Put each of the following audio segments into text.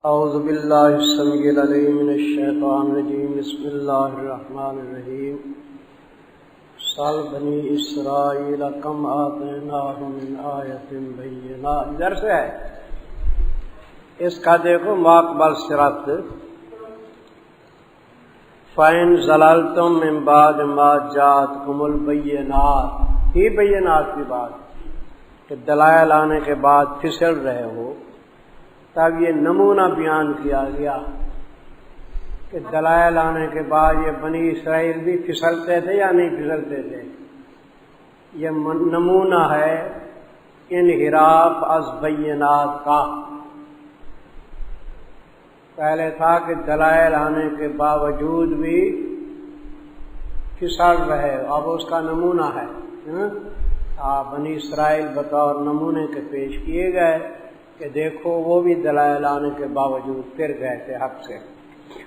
اعوذ باللہ السمیع العلیم من الشیطان الرجیم بسم اللہ الرحمن الرحیم سال بنی اسرائیل کم آتیناہم من آیۃ بینہ. ادھر سے ہے اس کا دیکھو ماقبل صراط فَإِن زَلَلْتُم مِّن بَعْدِ مَا جَاءَتْكُمُ الْبَيِّنَاتُ، ہی بینات کی بات کہ دلائل آنے کے بعد پھسل رہے ہو، تب یہ نمونہ بیان کیا گیا کہ دلائل آنے کے بعد یہ بنی اسرائیل بھی پھسلتے تھے یا نہیں پھسلتے تھے. یہ نمونہ ہے انحراف از بینات کا. پہلے تھا کہ دلائل آنے کے باوجود بھی پھسل رہے، اب اس کا نمونہ ہے. بنی اسرائیل بطور نمونے کے پیش کیے گئے کہ دیکھو وہ بھی دلائل آنے کے باوجود پھر گئے تھے حق سے.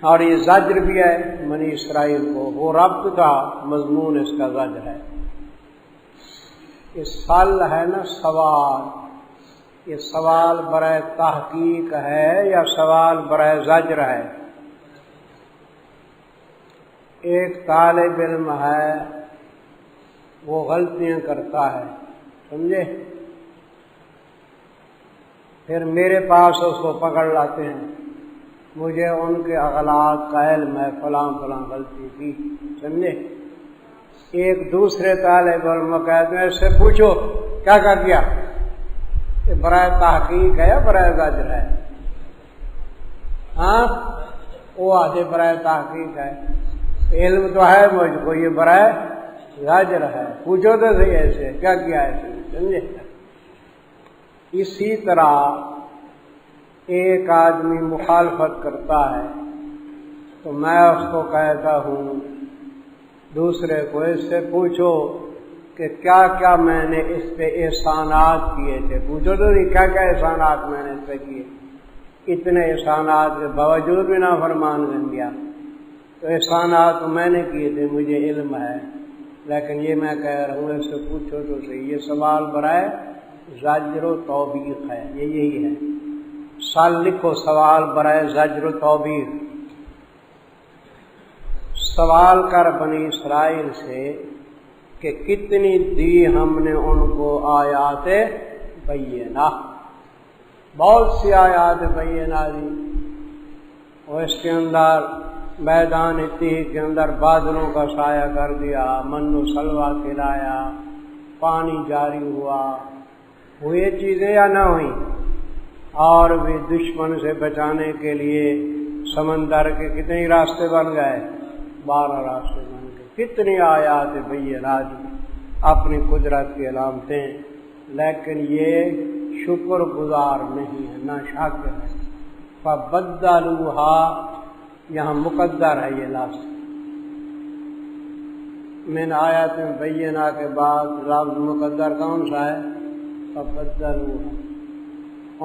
اور یہ زجر بھی ہے بنی اسرائیل کو، وہ ربط کا مضمون اس کا زجر ہے. یہ سال ہے نا سوال، یہ سوال برائے تحقیق ہے یا سوال برائے زجر ہے. ایک طالب علم ہے وہ غلطیاں کرتا ہے، سمجھے، پھر میرے پاس اس کو پکڑ لاتے ہیں، مجھے ان کے اغلاط کا علم ہے، فلاں فلاں غلطی کی، سمجھے. ایک دوسرے طالب علم کہتے ہیں اس سے پوچھو کیا کیا، یہ برائے تحقیق ہے یا برائے زجر ہے؟ ہاں، وہ آدھے برائے تحقیق ہے، علم تو ہے مجھ کو، یہ برائے زجر ہے، پوچھو تو صحیح ایسے کیا ایسے، سمجھے. اسی طرح ایک آدمی مخالفت کرتا ہے تو میں اس کو کہتا ہوں دوسرے کو، اس سے پوچھو کہ کیا کیا میں نے اس پہ احسانات کیے تھے. پوچھو تو نہیں کیا کیا احسانات میں نے اس پہ کیے. اتنے احسانات کے باوجود بھی نافرمان بن گیا. تو احسانات میں نے کیے تھے، مجھے علم ہے، لیکن یہ میں کہہ رہا ہوں اس سے پوچھو تو صحیح. یہ سوال برائے زجر و توبیخ ہے، یہی ہے. سال لکھو سوال برائے زجر و توبیخ. سوال کر بنی اسرائیل سے کہ کتنی دی ہم نے ان کو آیات بینہ، بہت سی آیات بینہ دی. اور اس کے اندر میدان تیہ کے اندر بادلوں کا سایہ کر دیا، من و سلوہ کھلایا، پانی جاری ہوا. ہوئے چیزیں یا نہ ہوئی؟ اور بھی دشمن سے بچانے کے لیے سمندر کے کتنے راستے بن گئے؟ 12 راستے بن گئے. کتنی آیات بینات اپنی قدرت کی علامتیں، لیکن یہ شکر گزار نہیں ہے، نہ شاکر ہے. فبدلوها، یہاں مقدر ہے یہ لفظ. من آیات بینہ کے بعد لفظ مقدر کون سا ہے؟ فبدلوها.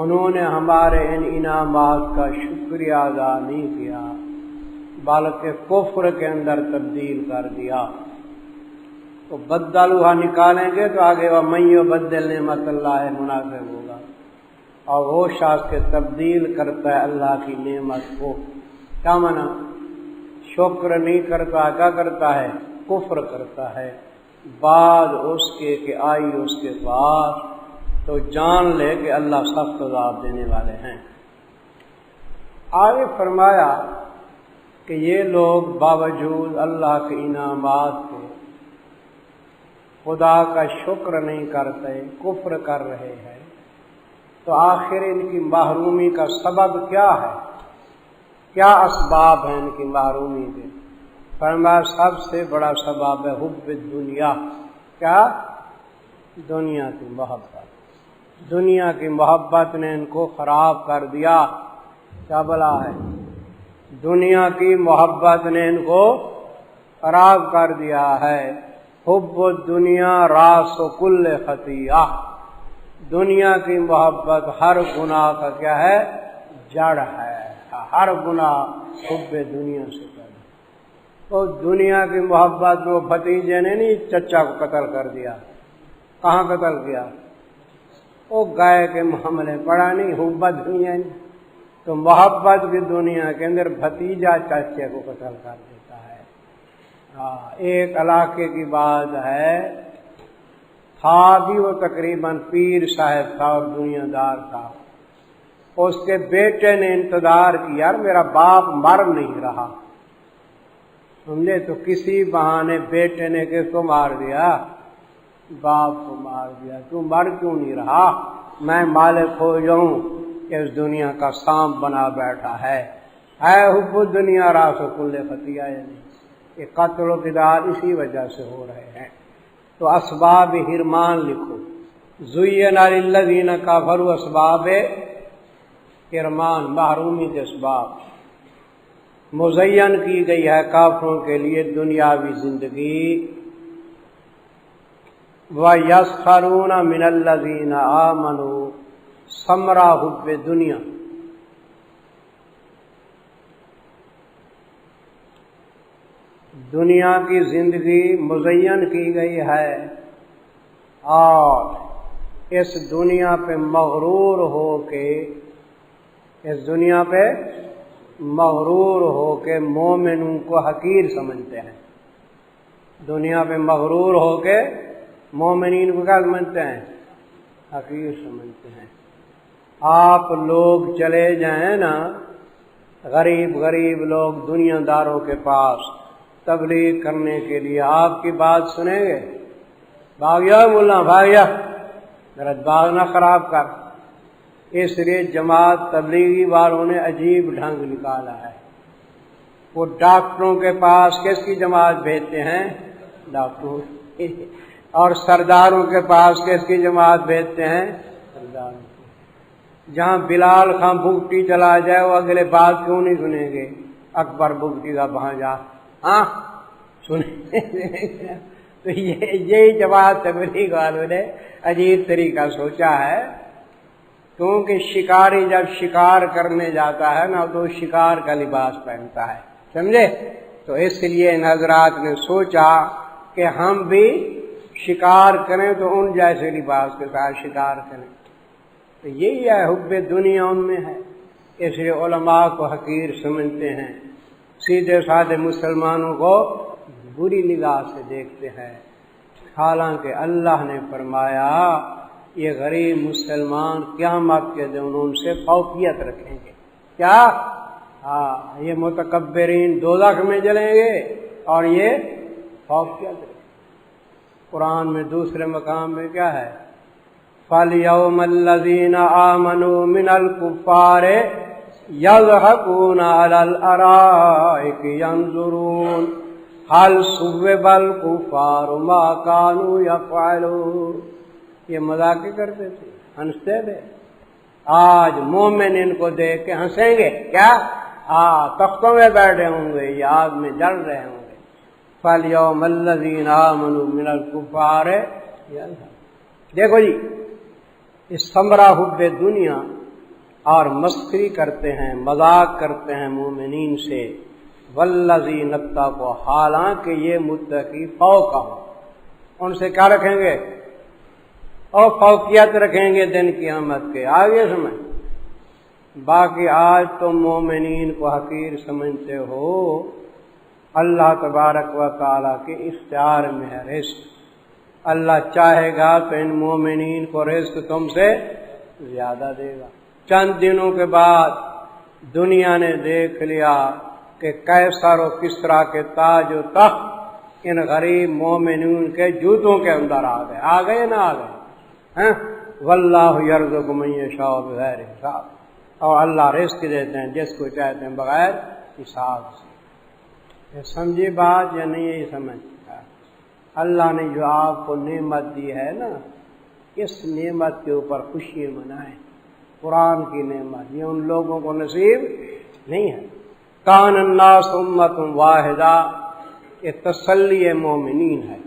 انہوں نے ہمارے ان انعامات کا شکریہ ادا نہیں کیا بلکہ کفر کے اندر تبدیل کر دیا. تو بدلوها نکالیں گے تو آگے وَمَن يُبَدِّلْ نِعْمَتَ اللَّهِ مناسب ہوگا. اور وہ شخص کے تبدیل کرتا ہے اللہ کی نعمت کو، کیا معنی؟ شکر نہیں کرتا، کیا کرتا ہے؟ کفر کرتا ہے. بعد اس کے کہ آئی اس کے پاس تو جان لے کہ اللہ سخت عذاب دینے والے ہیں. آگے فرمایا کہ یہ لوگ باوجود اللہ کے انعامات کے خدا کا شکر نہیں کرتے، کفر کر رہے ہیں. تو آخر ان کی محرومی کا سبب کیا ہے؟ کیا اسباب ہیں ان کی محرومی کے؟ فرمایا سب سے بڑا سبب ہے حب دنیا. کیا؟ دنیا کی محبت. دنیا کی محبت نے ان کو خراب کر دیا. کیا بلا ہے؟ دنیا کی محبت نے ان کو خراب کر دیا ہے. حب الدنیا راس و کل خطیہ. دنیا کی محبت ہر گناہ کا کیا ہے؟ جڑ ہے. ہر گناہ حب دنیا سے پیدا. تو دنیا کی محبت میں وہ بھتیجے نے نہیں چچا کو قتل کر دیا. کہاں قتل کیا؟ وہ گائے کے معاملے پڑا نہیں، حب دنیا نہیں. تو محبت کی دنیا کے اندر بھتیجا چاچے کو قتل کر دیتا ہے۔ ایک علاقے کی بات ہے، تھا بھی وہ تقریباً پیر صاحب تھا اور دنیا دار تھا، اس کے بیٹے نے انتظار کیا، یار میرا باپ مر نہیں رہا، سمجھے، تو کسی بہانے بیٹے نے کس کو مار دیا؟ باپ کو مار دیا۔ تو مر کیوں نہیں رہا؟ میں مالک ہو جاؤں، اس دنیا کا سانپ بنا بیٹھا ہے۔ اے حب دنیا راس کل خطیہ، یعنی یہ قتل و قتال اسی وجہ سے ہو رہے ہیں۔ تو اسباب حرمان لکھو، زین للذین کفروا، اسباب حرمان، محرومی کے اسباب مزین کی گئی ہے کافروں کے لیے دنیاوی زندگی۔ وَيَسْخَرُونَ مِنَ الَّذِينَ آمَنُوا ثمرہ حب دنیا، دنیا کی زندگی مزین کی گئی ہے اور اس دنیا پہ مغرور ہو کے، اس دنیا پہ مغرور ہو کے مومنوں کو حقیر سمجھتے ہیں۔ دنیا پہ مغرور ہو کے مومنین کو کیا سمجھتے ہیں؟ حقیر سمجھتے ہیں۔ آپ لوگ چلے جائیں نا، غریب غریب لوگ دنیا داروں کے پاس تبلیغ کرنے کے لیے، آپ کی بات سنیں گے؟ بھاگیا مولا بھاگیا، میرا باغ نہ خراب کر۔ اس لیے جماعت تبلیغی والوں نے عجیب ڈھنگ نکالا ہے، وہ ڈاکٹروں کے پاس کس کی جماعت بھیجتے ہیں؟ ڈاکٹروں کی، اور سرداروں کے پاس کس کی جماعت بھیجتے ہیں؟ سرداروں کی۔ جہاں بلال خان بھگٹی چلا جائے وہ اگلے بات کیوں نہیں سنیں گے؟ اکبر بھگٹی کا وہاں جا، ہاں سنیں۔ تو یہی جماعت تبلیغ والوں نے عجیب طریقہ سوچا ہے، کیونکہ شکاری جب شکار کرنے جاتا ہے نا تو شکار کا لباس پہنتا ہے، سمجھے؟ تو اس لیے ان حضرات نے سوچا کہ ہم بھی شکار کریں تو ان جیسے لباس کے ساتھ شکار کریں۔ تو یہی ہے، حب دنیا ان میں ہے، اس لیے علماء کو حقیر سمجھتے ہیں، سیدھے سادھے مسلمانوں کو بری نگاہ سے دیکھتے ہیں۔ حالانکہ اللہ نے فرمایا یہ غریب مسلمان قیامت کے دن ان سے فوقیت رکھیں گے۔ کیا؟ یہ متکبرین دوزخ میں جلیں گے اور یہ فوقیت رکھیں گے۔ قرآن میں دوسرے مقام میں کیا ہے؟ فَالْيَوْمَ الَّذِينَ آمَنُوا مِنَ الْكُفَّارِ يَضْحَكُونَ عَلَى الْأَرَائِكِ يَنظُرُونَ هَلْ ثُوِّبَ الْكُفَّارُ مَا كَانُوا يَفْعَلُونَ۔ یہ مذاق کرتے تھے، ہنستے تھے، آج مومن ان کو دیکھ کے ہنسیں گے۔ کیا؟ تختوں میں بیٹھے ہوں گے، یہ آگ میں جل رہے ہوں گے۔ فَالْيَوْمَ الَّذِينَ آمَنُوا مِنَ الْكُفَّارِ، دیکھو جی، اس ثمرہ حب دنیا اور مسخری کرتے ہیں، مذاق کرتے ہیں مومنین سے، والذین اتقوا، حالانکہ یہ متقی فوق ہوں، ان سے کیا رکھیں گے؟ اور فوقیت رکھیں گے دن قیامت کے۔ آگے سمجھ، باقی آج تم مومنین کو حقیر سمجھتے ہو، اللہ تبارک و تعالیٰ کے اختیار میں ہے رزق۔ اللہ چاہے گا تو ان مومنین کو رزق تم سے زیادہ دے گا۔ چند دنوں کے بعد دنیا نے دیکھ لیا کہ قیصر و کسریٰ کے تاج و تخت ان غریب مومنین کے جوتوں کے اندر آ گئے نہ آ گئے؟ واللہ یرزق من یشاء بغیر حساب، اور اللہ رزق دیتے ہیں جس کو چاہتے ہیں بغیر حساب سے۔ یہ سمجھی بات یا نہیں؟ یہی سمجھتا ہے۔ اللہ نے جو آپ کو نعمت دی ہے نا، اس نعمت کے اوپر خوشی منائیں۔ قرآن کی نعمت یہ ان لوگوں کو نصیب نہیں ہے۔ کان الناس امۃ واحدہ، یہ تسلی مومنین ہے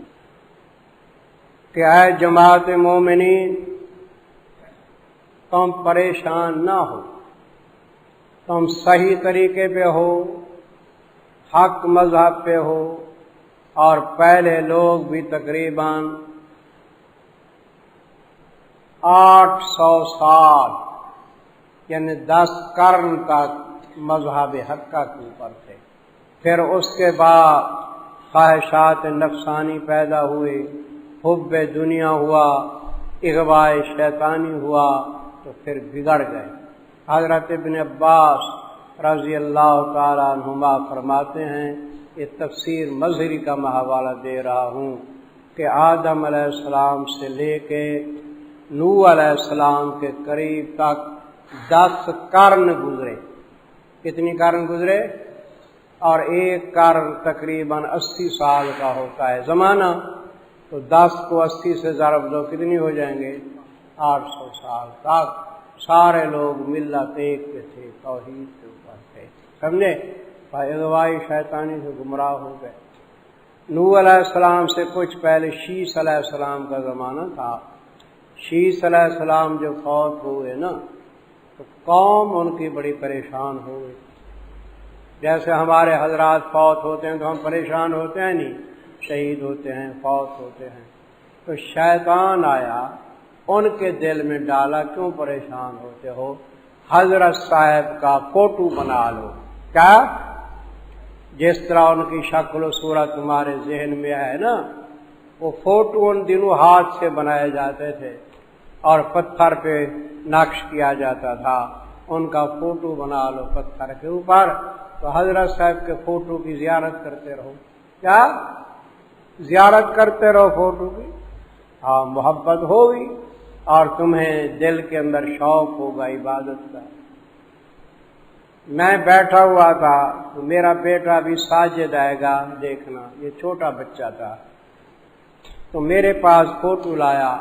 کہ اے جماعت مومنین، تم پریشان نہ ہو، تم صحیح طریقے پہ ہو، حق مذہب پہ ہو، اور پہلے لوگ بھی تقریباً 800 سال یعنی 10 قرن تک مذہب حقہ کے اوپر تھے. پھر اس کے بعد خواہشات نفسانی پیدا ہوئے، حب دنیا ہوا، اغواء شیطانی ہوا، تو پھر بگڑ گئے. حضرت ابن عباس رضی اللہ تعالیٰ عنہما فرماتے ہیں، یہ تفسیر مظہری کا میں حوالہ دے رہا ہوں کہ آدم علیہ السلام سے لے کے نوح علیہ السلام کے قریب تک 10 قرن گزرے. کتنی قرن گزرے؟ اور ایک قرن تقریباً 80 سال کا ہوتا ہے زمانہ، تو 10 کو 80 سے ضرب دو، کتنی ہو جائیں گے؟ 800 سال تک سارے لوگ ملت ایک پہ تھے، توحید کے اوپر تھے. سمجھے؟ اغوائی شیطانی سے گمراہ ہو گئے. نوح علیہ السلام سے کچھ پہلے شیس علیہ السلام کا زمانہ تھا. شیس علیہ السلام جو فوت ہوئے نا، تو قوم ان کی بڑی پریشان ہو گئی. جیسے ہمارے حضرات فوت ہوتے ہیں تو ہم پریشان ہوتے ہیں، نہیں، شہید ہوتے ہیں، فوت ہوتے ہیں. تو شیطان آیا، ان کے دل میں ڈالا، کیوں پریشان ہوتے ہو؟ حضرت صاحب کا فوٹو بنا لو. کیا؟ جس طرح ان کی شکل و صورت تمہارے ذہن میں ہے نا، وہ فوٹو ان دنوں ہاتھ سے بنائے جاتے تھے اور پتھر پہ نقش کیا جاتا تھا. ان کا فوٹو بنا لو پتھر کے اوپر، تو حضرت صاحب کے فوٹو کی زیارت کرتے رہو. کیا زیارت کرتے رہو فوٹو کی؟ ہاں، محبت ہوگی اور تمہیں دل کے اندر شوق ہوگا عبادت کا. میں بیٹھا ہوا تھا تو میرا بیٹا بھی ساجد آئے گا، دیکھنا، یہ چھوٹا بچہ تھا، تو میرے پاس فوٹو لایا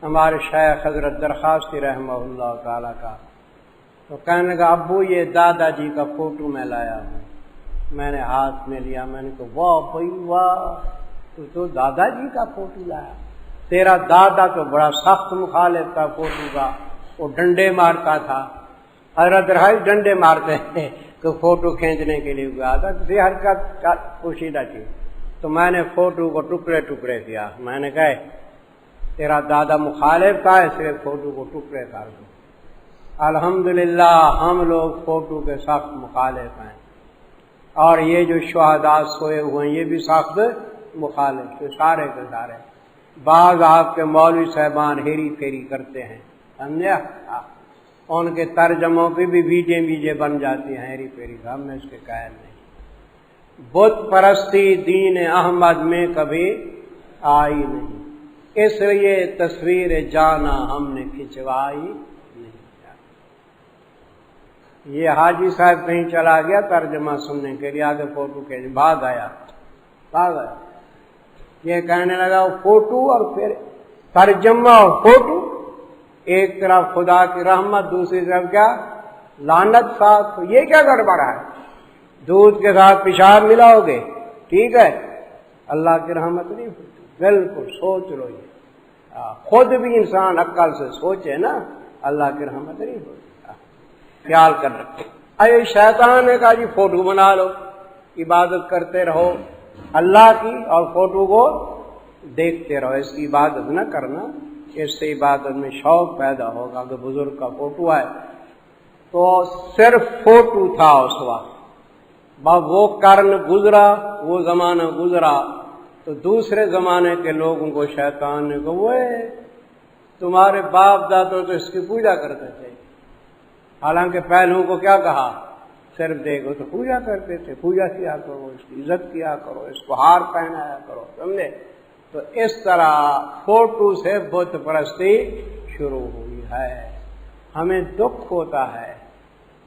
ہمارے شیخ حضرت درخواستی رحمہ اللہ تعالی کا. تو کہنے لگا ابو یہ دادا جی کا فوٹو میں لایا ہوں. میں نے ہاتھ میں لیا، میں نے کہا واہ بھائی واہ، تو دادا جی کا فوٹو لایا. تیرا دادا تو بڑا سخت مخالف تھا فوٹو کا، وہ ڈنڈے مارتا تھا. حضرت رہائی ڈنڈے مارتے ہیں تو فوٹو کھینچنے کے لیے گیا تھا، کسی حرکت پوشیدہ تھی. تو میں نے فوٹو کو ٹکڑے ٹکڑے کیا. میں نے کہا تیرا دادا مخالف تھا، اس لیے فوٹو کو ٹکڑے کر دو. الحمدللہ ہم لوگ فوٹو کے سخت مخالف ہیں، اور یہ جو شہداء سوئے ہوئے ہیں یہ بھی سخت مخالف ہیں، سارے کے سارے. بعض آپ کے مولوی صاحبان ہیری پھیری کرتے ہیں، سمجھا؟ ان کے ترجموں پہ بھی بیجے بن جاتی ہیں ہیری پھیری کا. ہم نے اس کے قائل نہیں. بت پرستی دین احمد میں کبھی آئی نہیں، اس لیے تصویر جانا ہم نے کھنچوائی نہیں. یہ حاجی صاحب کہیں چلا گیا ترجمہ سننے کے لیے، آگے فوٹو کے بھاگ آیا. یہ کہنے لگا فوٹو اور پھر ترجمہ اور فوٹو، ایک طرف خدا کی رحمت، دوسری طرف کیا لعنت ساتھ. یہ کیا گڑبڑ ہے؟ دودھ کے ساتھ پیشاب ملاؤ گے، ٹھیک ہے، اللہ کی رحمت نہیں ہوتی. بالکل سوچ لو، یہ خود بھی انسان عقل سے سوچے نا، اللہ کی رحمت نہیں ہوتی. خیال کر رکھے. اے شیطان نے کہا جی فوٹو بنا لو، عبادت کرتے رہو اللہ کی اور فوٹو کو دیکھتے رہو. اس کی عبادت نہ کرنا، اس سے عبادت میں شوق پیدا ہوگا. کہ بزرگ کا فوٹو ہے تو صرف فوٹو تھا اس وقت، وہ قرن گزرا، وہ زمانہ گزرا، تو دوسرے زمانے کے لوگوں کو شیطان نے کہا وہ تمہارے باپ دادا تو اس کی پوجا کرتے تھے. حالانکہ پہلو کو کیا کہا؟ صرف دیکھو تو پوجا کرتے تھے. پوجا کیا کرو، اس کی عزت کیا کرو، اس کو ہار پہنایا کرو، سمجھے؟ تو اس طرح فوٹو سے بت پرستی شروع ہوئی ہے. ہمیں دکھ ہوتا ہے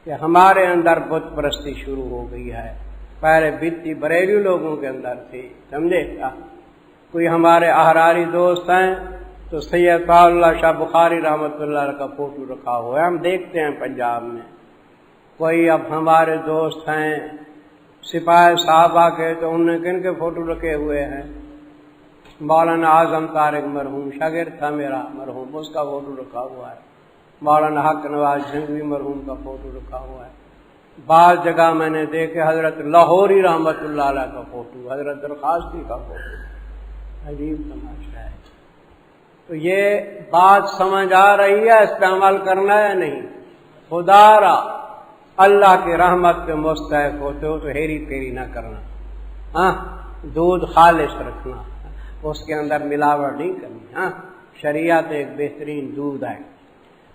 کہ ہمارے اندر بت پرستی شروع ہو گئی ہے. پہلے بیتی بریلی لوگوں کے اندر تھی، سمجھے؟ کوئی ہمارے احراری دوست ہیں تو سید اللہ شاہ بخاری رحمۃ اللہ علیہ کا فوٹو رکھا ہوا ہے، ہم دیکھتے ہیں پنجاب میں. کوئی اب ہمارے دوست ہیں سپاہی صحابہ کے، تو انہوں نے کن کے فوٹو رکھے ہوئے ہیں؟ مولانا اعظم طارق مرحوم شاگرد تھا میرا مرحوم، اس کا فوٹو رکھا ہوا ہے. مولانا حق نواز جھنگوی مرحوم کا فوٹو رکھا ہوا ہے. بعض جگہ میں نے دیکھے حضرت لاہوری رحمۃ اللہ علیہ کا فوٹو، حضرت درخواستی کا فوٹو. عجیب تماشا ہے. تو یہ بات سمجھ آ رہی ہے، اس پہ عمل کرنا ہے نہیں؟ خدارا اللہ کی رحمت کے مستحق ہوتے ہو تو ہیری پھیری نہ کرنا، ہاں دودھ خالص رکھنا، اس کے اندر ملاوٹ نہیں کرنی، ہاں شریعت ایک بہترین دودھ ہے۔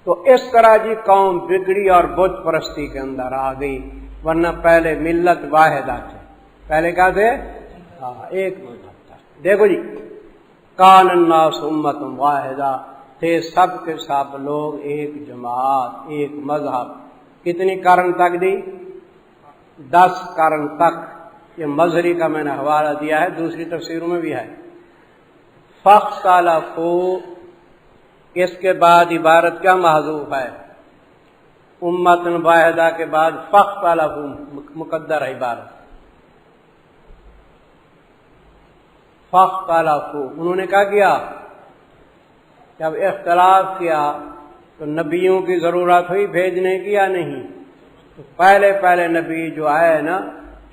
تو اس طرح جی قوم بگڑی اور بت پرستی کے اندر آ گئی، ورنہ پہلے ملت واحدہ تھے، پہلے کیا تھے؟ ایک مذہب تھا۔ دیکھو جی، کان الناس امۃ واحدہ، تھے سب کے سب لوگ ایک جماعت، ایک مذہب۔ کتنی قرن تک دی؟ 10 قرن تک۔ یہ مظہری کا میں نے حوالہ دیا ہے، دوسری تفسیروں میں بھی ہے۔ فاختلفوا، اس کے بعد عبارت کیا محذوف ہے؟ امت واحدہ کے بعد فاختلفوا مقدر ہے عبارت۔ فاختلفوا، انہوں نے کیا کیا؟ جب اختلاف کیا تو نبیوں کی ضرورت ہوئی بھیجنے کی یا نہیں؟ تو پہلے نبی جو آئے نا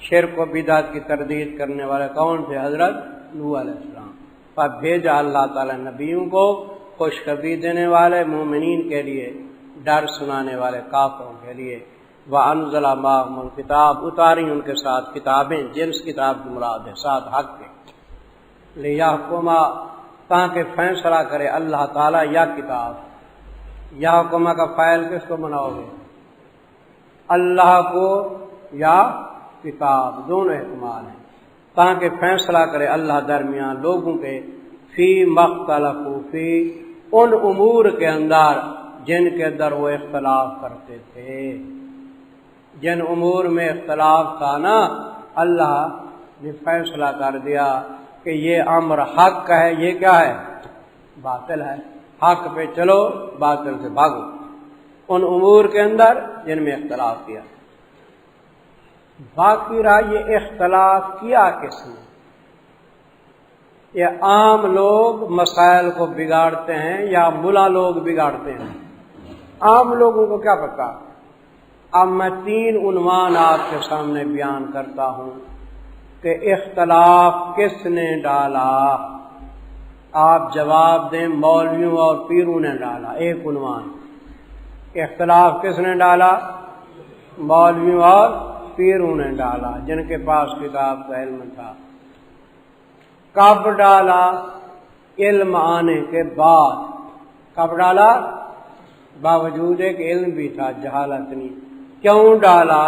شرک و بدعت کی تردید کرنے والے کون تھے؟ حضرت نوح علیہ السلام۔ پر بھیجا اللہ تعالی نبیوں کو خوشخبری دینے والے مومنین کے لیے، ڈر سنانے والے کافروں کے لیے۔ وَأَنزَلَ مَعَهُمُ الْكِتَابَ، اتاری ان کے ساتھ کتابیں، جنس کتاب کی مراد ہے، ساتھ حق کے، لِيَحْكُمَ، تاکہ فیصلہ کرے اللہ تعالیٰ یا کتاب۔ یحکم کا فاعل کس کو بناؤ گے؟ اللہ کو یا کتاب، دونوں احتمال ہیں۔ تاکہ فیصلہ کرے اللہ درمیان لوگوں کے، فی مختلفوا فی، ان امور کے اندر جن کے اندر وہ اختلاف کرتے تھے۔ جن امور میں اختلاف تھا نا، اللہ نے فیصلہ کر دیا کہ یہ امر حق ہے، یہ کیا ہے؟ باطل ہے۔ حق پہ چلو، باطل سے بھاگو، ان امور کے اندر جن میں اختلاف کیا۔ باقی رہا یہ اختلاف کیا کس نے؟ یہ عام لوگ مسائل کو بگاڑتے ہیں یا ملا لوگ بگاڑتے ہیں؟ عام لوگوں کو کیا پتا؟ اب میں 3 عنوان آپ کے سامنے بیان کرتا ہوں کہ اختلاف کس نے ڈالا۔ آپ جواب دیں، مولویوں اور پیروں نے ڈالا۔ ایک عنوان، اختلاف کس نے ڈالا؟ مولویوں اور پیروں نے ڈالا، جن کے پاس کتاب کا علم تھا۔ کب ڈالا؟ علم آنے کے بعد۔ کب ڈالا؟ باوجود ایک علم بھی تھا، جہالت نہیں۔ کیوں ڈالا؟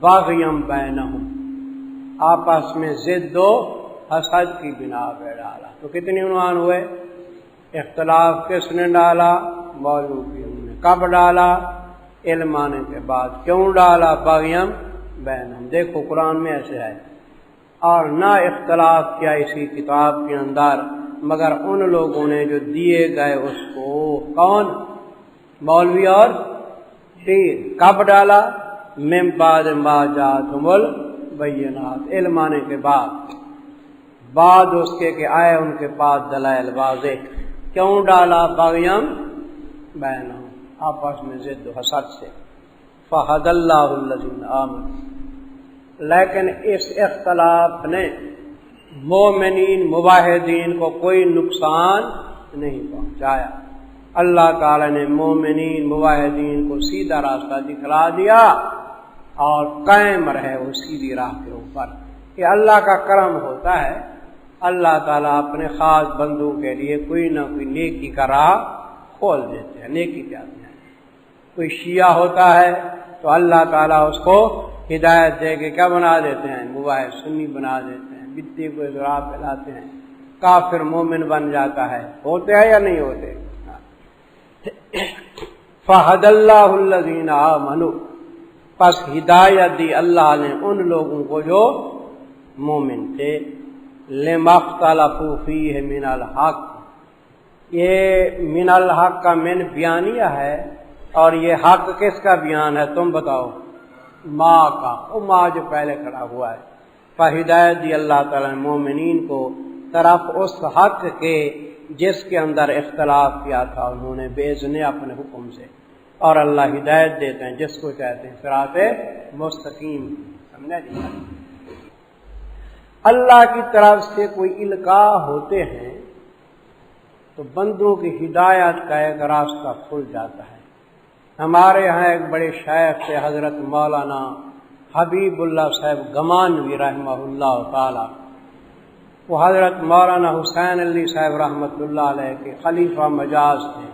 بغیم بینہم، آپس میں ضد و حسد کی بنا پہ ڈالا۔ تو کتنی عنوان ہوئے؟ اختلاف کس نے ڈالا؟ مولویوں نے۔ کب ڈالا؟ علم آنے کے بعد۔ کیوں ڈالا؟ بغیم بینہم۔ دیکھو قرآن میں ایسے ہے، اور نہ اختلاف کیا اسی کتاب کے اندر مگر ان لوگوں نے جو دیے گئے اس کو۔ کون؟ مولوی اور پیر۔ کب ڈالا؟ من بعد ما جاءتهم البینات، علم آنے کے بعد، بعد اس کے کہ آئے ان کے پاس دلائل واضح۔ کیوں ڈالا؟ بغیم بینہم، آپس میں ضد و حسد سے۔ فہد اللہ الذین آمنوا، لیکن اس اختلاف نے مومنین موحدین کو کوئی نقصان نہیں پہنچایا۔ اللہ تعالی نے مومنین موحدین کو سیدھا راستہ دکھلا دیا اور قائم رہے وہ سیدھی راہ کے اوپر۔ کہ اللہ کا کرم ہوتا ہے، اللہ تعالیٰ اپنے خاص بندوں کے لیے کوئی نہ کوئی نیکی کا راہ کھول دیتے ہیں۔ نیکی کیا ہے؟ کوئی شیعہ ہوتا ہے تو اللہ تعالیٰ اس کو ہدایت دے کے کیا بنا دیتے ہیں؟ موحد سنی بنا دیتے ہیں، بدعتی کو راہ پھیلاتے ہیں، کافر مومن بن جاتا ہے۔ ہوتے ہیں یا نہیں ہوتے؟ فہد اللہ الذین آمنوا، پس ہدایت دی اللہ نے ان لوگوں کو جو مومن تھے۔ لما اختلفوا فیہ من الحق، یہ من الحق کا من بیانیہ ہے، اور یہ حق کس کا بیان ہے؟ تم بتاؤ۔ ماں کا، وہ ماں جو پہلے کھڑا ہوا ہے۔ فہدایت دی اللہ تعالیٰ نے مومنین کو طرف اس حق کے جس کے اندر اختلاف کیا تھا انہوں نے بإذن اپنے حکم سے، اور اللہ ہدایت دیتے ہیں جس کو کہتے ہیں صراط مستقیم۔ سمجھا جی؟ اللہ کی طرف سے کوئی القاء ہوتے ہیں تو بندوں کی ہدایت کا ایک راستہ کھل جاتا ہے۔ ہمارے یہاں ایک بڑے شیخ تھے حضرت مولانا حبیب اللہ صاحب گمانوی رحمہ اللہ تعالی. وہ حضرت مولانا حسین علی صاحب رحمۃ اللہ علیہ کے خلیفہ مجاز تھے،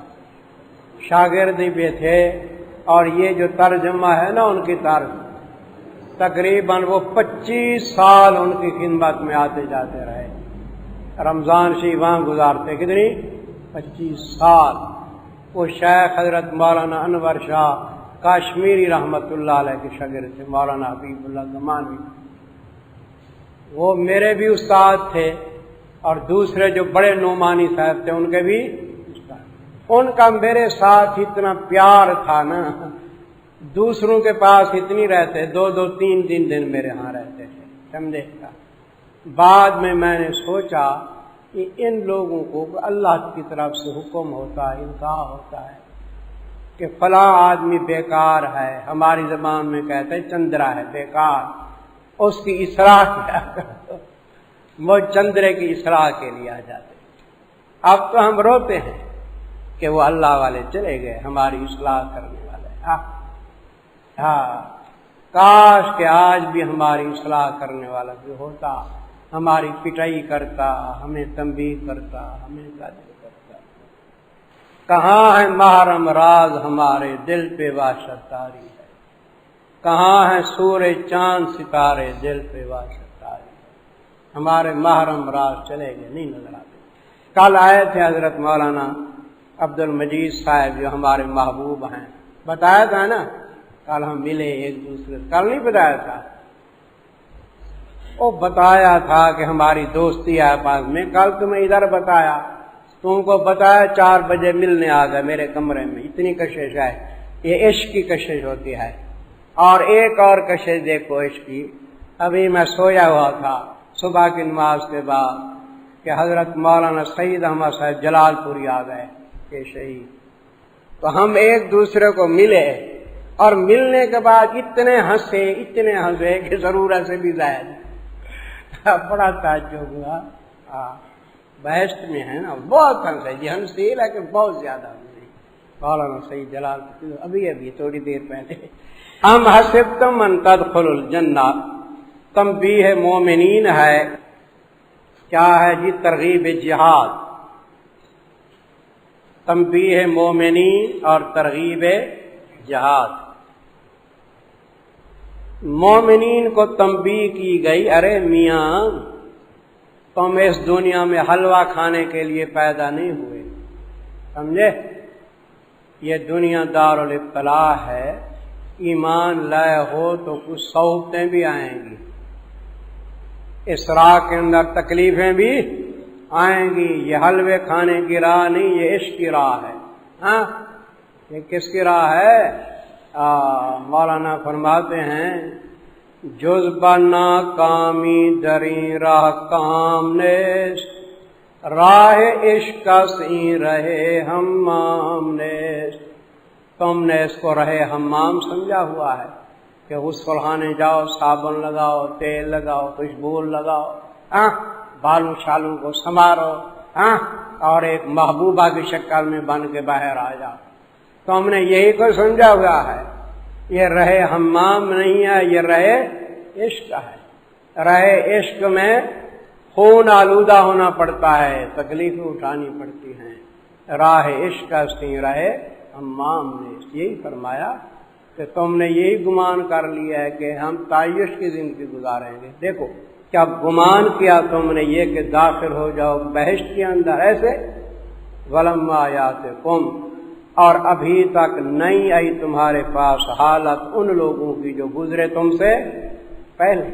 شاگرد بھی تھے. اور یہ جو ترجمہ ہے نا ان کی طرف، تقریباً وہ 25 سال ان کی خدمت میں آتے جاتے رہے. رمضان شریف وہاں گزارتے کتنی 25 سال. وہ شیخ حضرت مولانا انور شاہ کاشمیری رحمت اللہ علیہ کے شاگرد تھے، مولانا حبیب اللہ گمانوی. وہ میرے بھی استاد تھے اور دوسرے جو بڑے نعمانی صاحب تھے ان کے بھی استاد. ان کا میرے ساتھ اتنا پیار تھا نا، دوسروں کے پاس اتنی رہتے، 2-2 3 میرے ہاں رہتے تھے، سمجھے. بعد میں نے سوچا کہ ان لوگوں کو اللہ کی طرف سے حکم ہوتا ہے، القاء ہوتا ہے کہ فلاں آدمی بیکار ہے، ہماری زبان میں کہتے ہیں چندرا ہے، بیکار، اس کی اصلاح کیا کرو. وہ چندرے کی اصلاح کے لیے آ جاتے. اب تو ہم روتے ہیں کہ وہ اللہ والے چلے گئے، ہماری اصلاح کرنے والے. کاش کہ آج بھی ہماری اصلاح کرنے والا بھی ہوتا، ہماری پٹائی کرتا، ہمیں تنبیہ کرتا، ہمیں زجر کرتا. کہاں ہے محرم راز ہمارے دل پہ وحشت طاری ہے، کہاں ہے سورج چاند ستارے دل پہ وحشت طاری ہے. ہمارے محرم راز چلے گئے، نہیں نظر آتے. کل آئے تھے حضرت مولانا عبد المجید صاحب جو ہمارے محبوب ہیں، بتایا تھا نا کل ہم ملے ایک دوسرے. کل نہیں بتایا تھا؟ وہ بتایا تھا کہ ہماری دوستی ہے پاس میں. کل تمہیں ادھر بتایا، تم کو بتایا 4 بجے ملنے آ گئے میرے کمرے میں. اتنی کشش ہے، یہ عشق کی کشش ہوتی ہے. اور ایک اور کشش دیکھو عشق کی. ابھی میں سویا ہوا تھا صبح کی نماز کے بعد کہ حضرت مولانا سید احمد صاحب جلال پوری آ گئے کہ شہید. تو ہم ایک دوسرے کو ملے اور ملنے کے بعد اتنے ہنسے کہ ضرورت سے بھی زائد. بڑا تعجب ہوا. بہشت میں ہے نا، بہت ہنسے جی، ہنسی لیکن بہت زیادہ ہنسی. مولانا سید جلال ابھی تھوڑی دیر پہلے ہم حسبتم ان تدخلوا الجنہ، تنبیہ مومنین ہے. کیا ہے جی؟ ترغیب جہاد. تنبیہ مومنین اور ترغیب جہاد. مومنین کو تنبیہ کی گئی، ارے میاں تم اس دنیا میں حلوہ کھانے کے لیے پیدا نہیں ہوئے، سمجھے؟ یہ دنیا دار الابتلاء ہے. ایمان لائے ہو تو کچھ صعوبتیں بھی آئیں گی، اس راہ کے اندر تکلیفیں بھی آئیں گی. یہ حلوے کھانے کی راہ نہیں، یہ عشق کی راہ ہے. ہاں، یہ کس کی راہ ہے؟ مولانا فرماتے ہیں جذبہ ناکامی دری راہ کام نیست، راہ عشق سی رہے حمام نیست. تم نے اس کو رہے حمام سمجھا ہوا ہے کہ غسل خانے جاؤ، صابن لگاؤ، تیل لگاؤ، خوشبو لگاؤ، بالوں شالوں کو سنوارو، اور ایک محبوبہ کی شکل میں بن کے باہر آ جاؤ. تو ہم نے یہی کو سمجھا ہوا ہے. یہ رہے حمام نہیں ہے، یہ رہے عشق ہے. رہے عشق میں خون آلودہ ہونا پڑتا ہے، تکلیفیں اٹھانی پڑتی ہیں. راہ عشق سی رہے حمام نے. یہی فرمایا کہ تم نے یہی گمان کر لیا ہے کہ ہم تعیش کی زندگی گزاریں گے. دیکھو کیا گمان کیا تم نے یہ کہ داخل ہو جاؤ بہشت کے اندر ایسے. ولما یاتکم، اور ابھی تک نہیں آئی تمہارے پاس حالت ان لوگوں کی جو گزرے تم سے پہلے.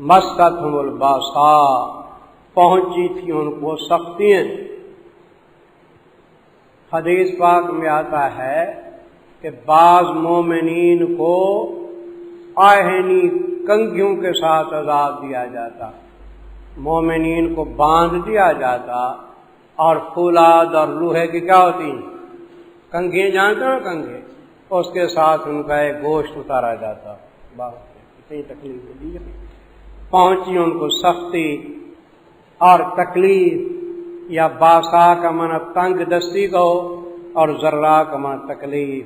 مستہم الباسا، پہنچی تھی ان کو سختیاں. حدیث پاک میں آتا ہے کہ بعض مومنین کو آہنی کنگھیوں کے ساتھ عذاب دیا جاتا، مومنین کو باندھ دیا جاتا، اور فولاد اور لوہے کی کیا ہوتی ہیں کنگھیں، جانتے ہو کنگھے، اس کے ساتھ ان کا ایک گوشت اتارا جاتا. اتنی تکلیف دی پہنچی ان کو سختی اور تکلیف. یا باسا کا معنی تنگ دستی کو، اور ذرا کا معنی تکلیف.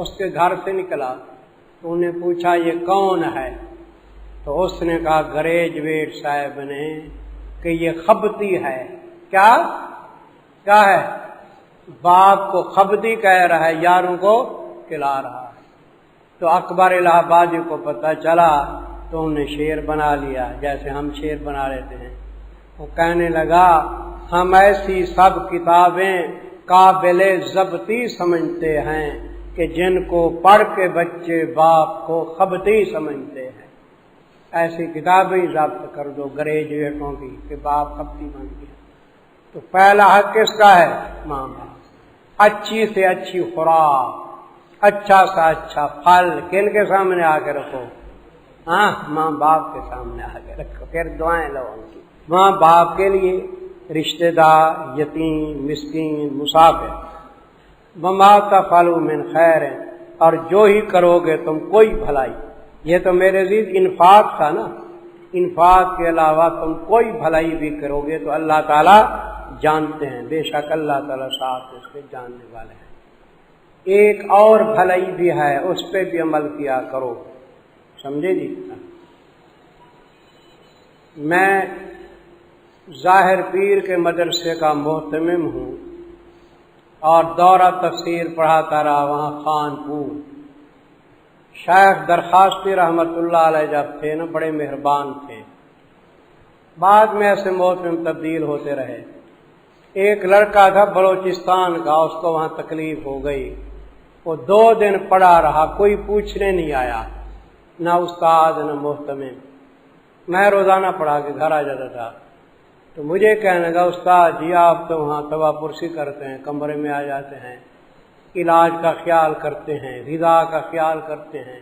اس کے گھر سے نکلا تو انہیں پوچھا یہ کون ہے؟ تو اس نے کہا گریجویٹ صاحب نے کہ یہ خبتی ہے۔ کیا ہے؟ باپ کو خبتی کہہ رہا ہے، یاروں کو کھلا رہا ہے۔ تو اکبر الہ آبادی کو پتہ چلا تو انہیں شعر بنا لیا جیسے ہم شعر بنا لیتے ہیں۔ وہ کہنے لگا ہم ایسی سب کتابیں قابل ضبطی سمجھتے ہیں کہ جن کو پڑھ کے بچے باپ کو خبتی سمجھتے ہیں۔ ایسی کتابیں ضبط کر دو گریجویٹوں کی کہ باپ خبتی بن گیا۔ تو پہلا حق کس کا ہے؟ ماں باپ۔ اچھی سے اچھی خوراک، اچھا سا اچھا پھل کن کے سامنے آ کے رکھو؟ ماں باپ کے سامنے آ کے رکھو، پھر دعائیں لو ان کی۔ ماں باپ کے لیے رشتہ دار، یتیم، مسکین، مسافر۔ وما تفعلوا من خیر، اور جو ہی کرو گے تم کوئی بھلائی، یہ تو میرے عزیز انفاق تھا نا، انفاق کے علاوہ تم کوئی بھلائی بھی کرو گے تو اللہ تعالیٰ جانتے ہیں، بے شک اللہ تعالیٰ ساتھ اس کے جاننے والے ہیں۔ ایک اور بھلائی بھی ہے، اس پہ بھی عمل کیا کرو، سمجھے جی؟ میں ظاہر پیر کے مدرسے کا محتمم ہوں اور دورہ تفسیر پڑھاتا رہا وہاں خان پور۔ شیخ درخواستی رحمت اللہ علیہ جب تھے نا بڑے مہربان تھے، بعد میں ایسے محتمم تبدیل ہوتے رہے۔ ایک لڑکا تھا بلوچستان کا، اس کو وہاں تکلیف ہو گئی، وہ 2 دن پڑا رہا، کوئی پوچھنے نہیں آیا، نہ استاد نہ محتمم۔ میں روزانہ پڑھا کے گھر آ جاتا تھا، تو مجھے کہنے لگا استاد جی آپ تو وہاں توا پرسی کرتے ہیں، کمرے میں آ جاتے ہیں، علاج کا خیال کرتے ہیں، غذا کا خیال کرتے ہیں۔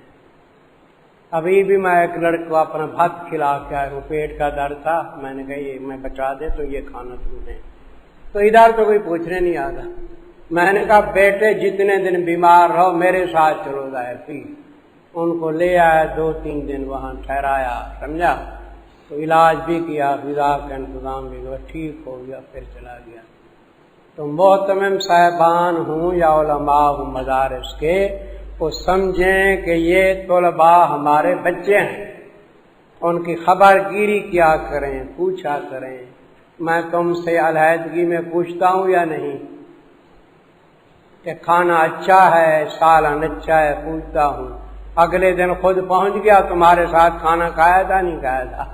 ابھی بھی میں ایک لڑکے کو اپنا بھات کھلا کے آیا، وہ پیٹ کا درد تھا، میں نے کہا یہ میں بچا دے تو یہ کھانا تم دیں، تو ادھر تو کوئی پوچھنے نہیں آتا۔ میں نے کہا بیٹے جتنے دن بیمار رہو میرے ساتھ چلو ظاہر پیر۔ ان کو لے آیا، 2-3 دن وہاں ٹھہرایا، سمجھا، تو علاج بھی کیا، غذا کا انتظام بھی کیا، ٹھیک ہو گیا، پھر چلا گیا۔ تو محتمم صاحبان ہوں یا علماء ہوں مدارس کے، وہ سمجھیں کہ یہ طلباء ہمارے بچے ہیں، ان کی خبر گیری کیا کریں، پوچھا کریں۔ میں تم سے علیحدگی میں پوچھتا ہوں یا نہیں کہ کھانا اچھا ہے، سالن اچھا ہے، پوچھتا ہوں۔ اگلے دن خود پہنچ گیا تمہارے ساتھ، کھانا کھایا تھا نہیں کھایا تھا؟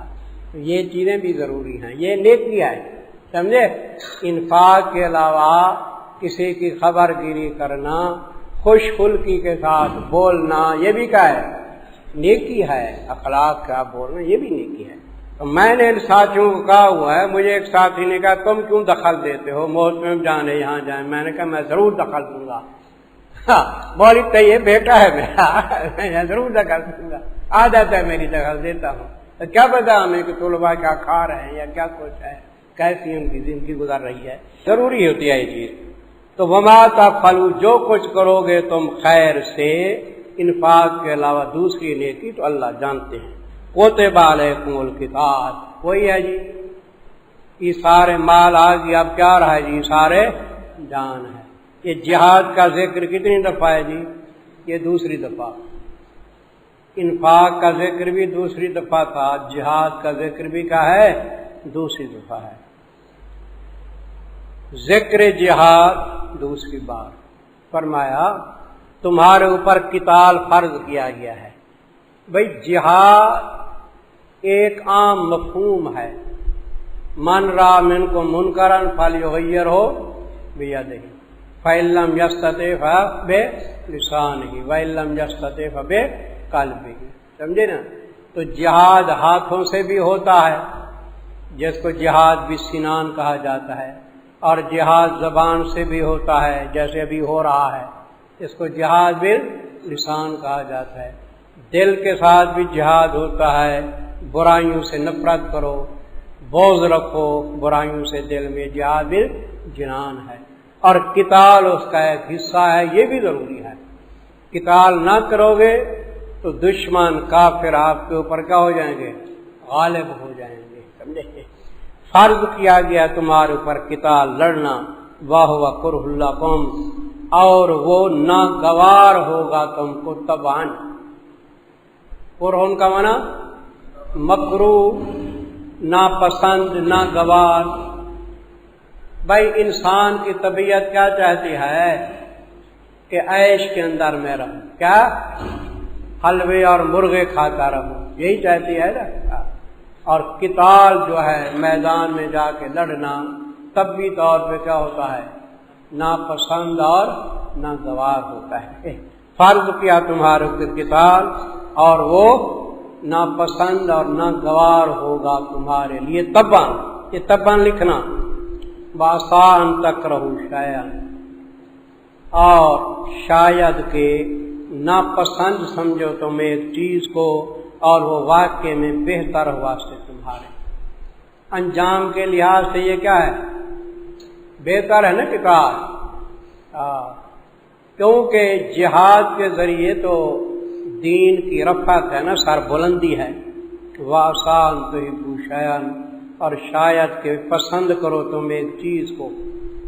یہ چیزیں بھی ضروری ہیں، یہ نیکی ہے، سمجھے؟ انفاق کے علاوہ کسی کی خبر گیری کرنا، خوش خلقی کے ساتھ بولنا، یہ بھی کیا ہے؟ نیکی ہے۔ اخلاق کا بولنا یہ بھی نیکی ہے۔ تو میں نے ان ساتھیوں کو کہا ہوا ہے، مجھے ایک ساتھی نے کہا تم کیوں دخل دیتے ہو، محتمم جانے یہاں جائیں؟ میں نے کہا میں ضرور دخل دوں گا، بولی تو یہ بیٹا ہے میرا، میں ضرور دخل دوں گا، عادت ہے میری، دخل دیتا ہوں۔ تو کیا پتا ہمیں کہ طلباء کیا کھا رہے ہیں یا کیا کچھ ہے، کیسی ان کی زندگی گزر رہی ہے، ضروری ہوتی ہے یہ چیز۔ تو وما تفعلوا، جو کچھ کرو گے تم خیر سے، انفاق کے علاوہ دوسری نیکی، تو اللہ جانتے ہیں۔ کتب علیکم القتال، وہی ہے جی، یہ سارے مال آ گیا، اب کیا رہا ہے جی؟ سارے جان ہے۔ یہ جہاد کا ذکر کتنی دفعہ ہے جی؟ یہ دوسری دفعہ۔ انفاق کا ذکر بھی دوسری دفعہ تھا، جہاد کا ذکر بھی کیا ہے؟ دوسری دفعہ ہے۔ ذکر جہاد دوسری بار فرمایا تمہارے اوپر قتال فرض کیا گیا ہے۔ بھئی جہاد ایک عام مفہوم ہے، من را منکم منکرا فلیغیرہ بیدہ فإن لم یستطع فبلسانہ وإن لم یستطع فبقلبہ، سمجھے نا؟ تو جہاد ہاتھوں سے بھی ہوتا ہے، جس کو جہاد بالسنان کہا جاتا ہے، اور جہاد زبان سے بھی ہوتا ہے جیسے ابھی ہو رہا ہے، اس کو جہاد باللسان کہا جاتا ہے۔ دل کے ساتھ بھی جہاد ہوتا ہے، برائیوں سے نفرت کرو، بغض رکھو برائیوں سے دل میں، جہاد بالجنان ہے۔ اور قتال اس کا ایک حصہ ہے، یہ بھی ضروری ہے۔ قتال نہ کرو گے تو دشمن کافر آپ کے اوپر کیا ہو جائیں گے؟ غالب ہو جائیں گے، سمجھے؟ فرض کیا گیا تمہارے اوپر قتال لڑنا، واہ کرہ لکم، اور وہ ناگوار ہوگا تم کو تبان. کرہن کا معنی مکروہ، ناپسند، ناگوار. بھائی انسان کی طبیعت کیا چاہتی ہے کہ عیش کے اندر میں رہوں، کیا حلوے اور مرغے کھاتا رہوں، یہی چاہتی ہے نا. اور قتال جو ہے میدان میں جا کے لڑنا طبی طور پہ کیا ہوتا ہے، ناپسند اور ناگوار ہوتا ہے. فرض کیا تمہارے اوپر قتال اور وہ ناپسند اور ناگوار ہوگا تمہارے لیے. تباً، یہ تباً لکھنا، بآسان تک رہو شاید، اور شاید کہ ناپسند سمجھو تم ایک چیز کو اور وہ واقع میں بہتر ہوا سے تمہارے انجام کے لحاظ سے. یہ کیا ہے، بہتر ہے نا قتال. کیونکہ جہاد کے ذریعے تو دین کی رفعت ہے نا، سر بلندی ہے. وآسان تحبوا شیئا، اور شاید کہ پسند کرو تم ایک چیز کو.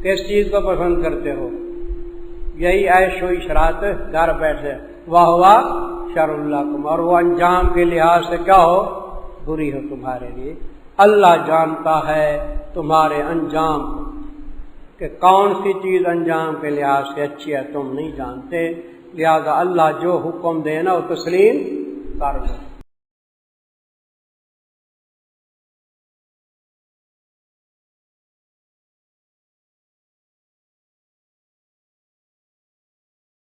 کس چیز کو پسند کرتے ہو؟ یہی عیش و عشرات، گھر بیٹھے. واہ شر لکم، اور وہ انجام کے لحاظ سے کیا ہو، بری ہو تمہارے لیے. اللہ جانتا ہے تمہارے انجام کو، کہ کون سی چیز انجام کے لحاظ سے اچھی ہے تم نہیں جانتے. لہذا اللہ جو حکم دے نا وہ تسلیم کر دو.